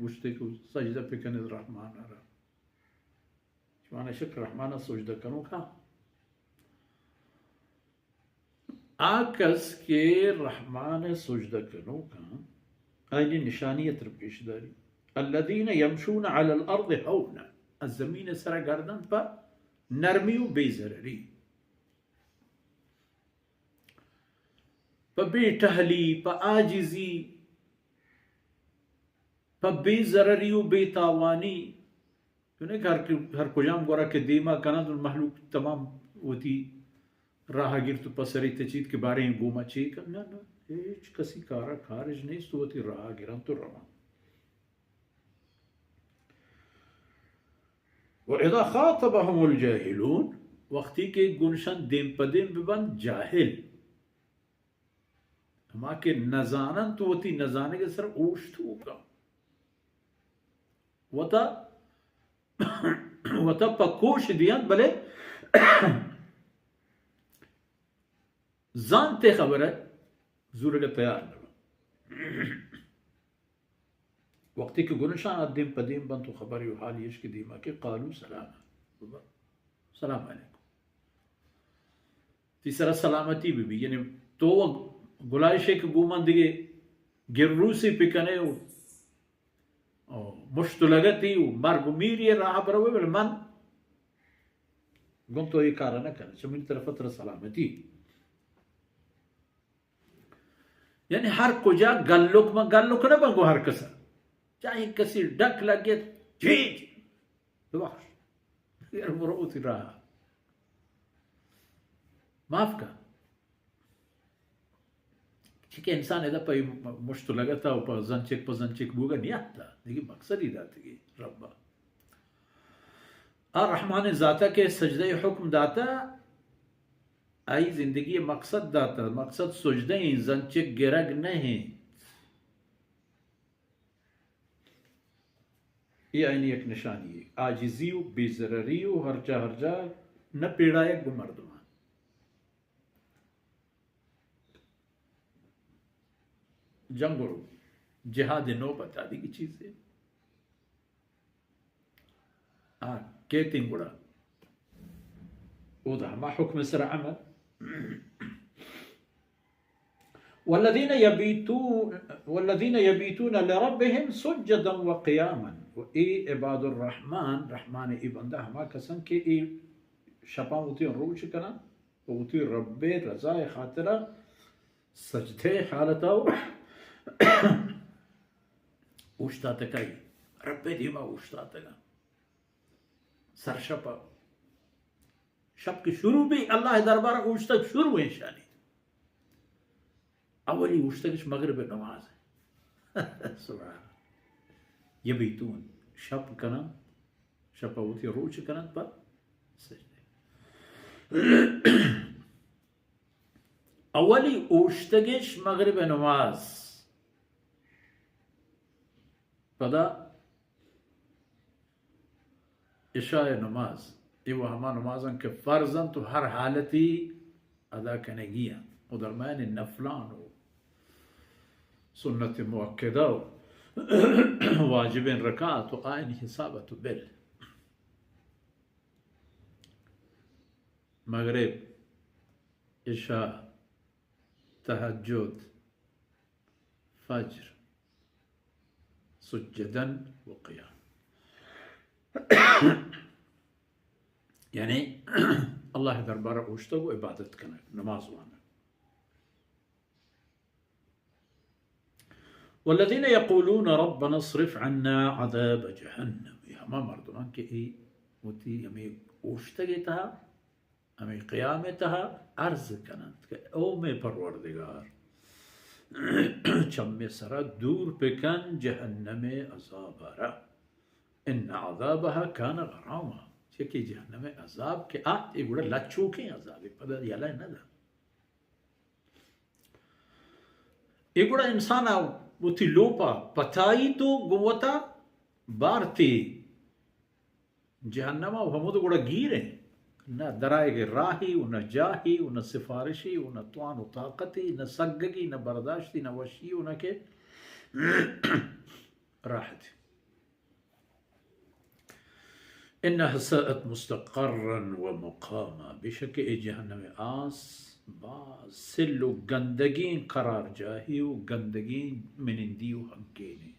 goshte ko sajda pikane Rahman ara shwana shak Rahman sajda kanu ka आकस के रहमान सुजदा कनो का आईनी निशानियत पेशदारी अल्लदीन यमशून अलल अर्द हौना ज़मीन सरा गर्दन पर नरमी व बेजररी पर बेटहली पर आजिजी पर बेजररी व बेतावानी तूने हर कुजाम गोरा के दीमा कना तो महलूक तमाम होती राहगीर तो पसरी तचीत के बारे में गोमा ची ना ना एच कसी कारा खारिज नहीं सोती राहगीरन तो रवा वइदा खातबहुमुल जाहिलून वक्ती के गुनशन दिन पदिन बिबन जाहिल हमा के नजानन तो होती नजाने के सर ओश्तू का वता पकोश दियान भले जानते खबर है जरूर का तैयार वक्ती के गुनशान अदीम पदीम बन तो खबर यू हाल यश की दीमा के कालू सलाम सलाम अलैकुम तीसरा सलामती भी यानी तो गुलाइशे के गुमान दिगे गिर्रूसी पिकने मुश्तलगती मार्गुमीरी राह पर मन गुम तो ये कारण कर जमीन तरफ सलामती यानी हर कुजा गल्लुक में गल्लुक न बंगो हर कसा चाहे कसी डक लगे चीज तो यार मरोत रहा माफ का ठीक है इंसान इधर पे मुश्त लगा था ऊपर जंचिक बुगा नहीं आता लेकिन मकसद ही दाती रब्बा और रहमान ज़ाता के सजदे हुक्म दाता आई जिंदगी मकसद दाता मकसद सुजदे जंचिक गिरग नहीं ये आईनी एक निशानी है आजिजी बेजररी हरजा न पीड़ायक मर्दमान जंगड़ू जिहाद नो बता दी की चीज है के तिंगुड़ा वदा मा हुक्म सर अमल वल्लज़ीन यबीतून लिरब्बिहिम सुज्जदन व क़ियामन व इबादुर रहमान रहमान बंदा हमा कसन के शपा उती रोज कना उती रब्बे रज़ाए खातिरा सजदे हालता उश्ता तकाई रब्बे दीमा उश्ता तका सरशपा शब की शुरू भी अल्लाह दरबार उस तक शुरू है शानी अवली उस तक मगरिब नमाज है सुभान ये भी तू शब कना शपवती रोज कना पर सजदे अवली उश्तगिश मगरिब नमाज पदा इशा नमाज ये वो हमा नमाजन के फ़र्जन तो हर हालती अदा करने गिया उधर मैंने नफलान हो सुन्नत मुअक्कदा हो वाजिबन रका तो आयन हिसाबत बिल मगरिब इशा तहज्जुद फज्र सुज्जदन व क़ियाम यानी अल्लाह दरबार उश्ता वो इबादत करना नमाज वाना वल्लज़ीन यक़ूलून रब्बना अस्रिफ़ अन्ना अज़ाब जहन्नम हमा मर्दमान के होती हमें उश्ता था हमें क़ियामत था अर्ज़ करना ओ में परवरदिगार चम्मे सरा दूर पेकन जहन्नम अज़ाबारा इन अज़ाबहा कान गरामा कि जहन्नम अजाब के ये गुड़ा लच्छू के अजाब पद याला न दा ये गुड़ा इंसान उती लोपा पताई तो गुवता बारती जहन्नम हमो तो गुड़ा गिरे न दराए के राही न जाही न सिफारिशी न त्वान ताकती न सगगी न बर्दाश्ती न वशी न के राहत इन्नहा सअत मुस्तक़र्रन व मुक़ामा, बेशक ए जहन्नम आस बास सिल्लु गंदगी करार जाही व गंदगी मिनिंदी व हक्केने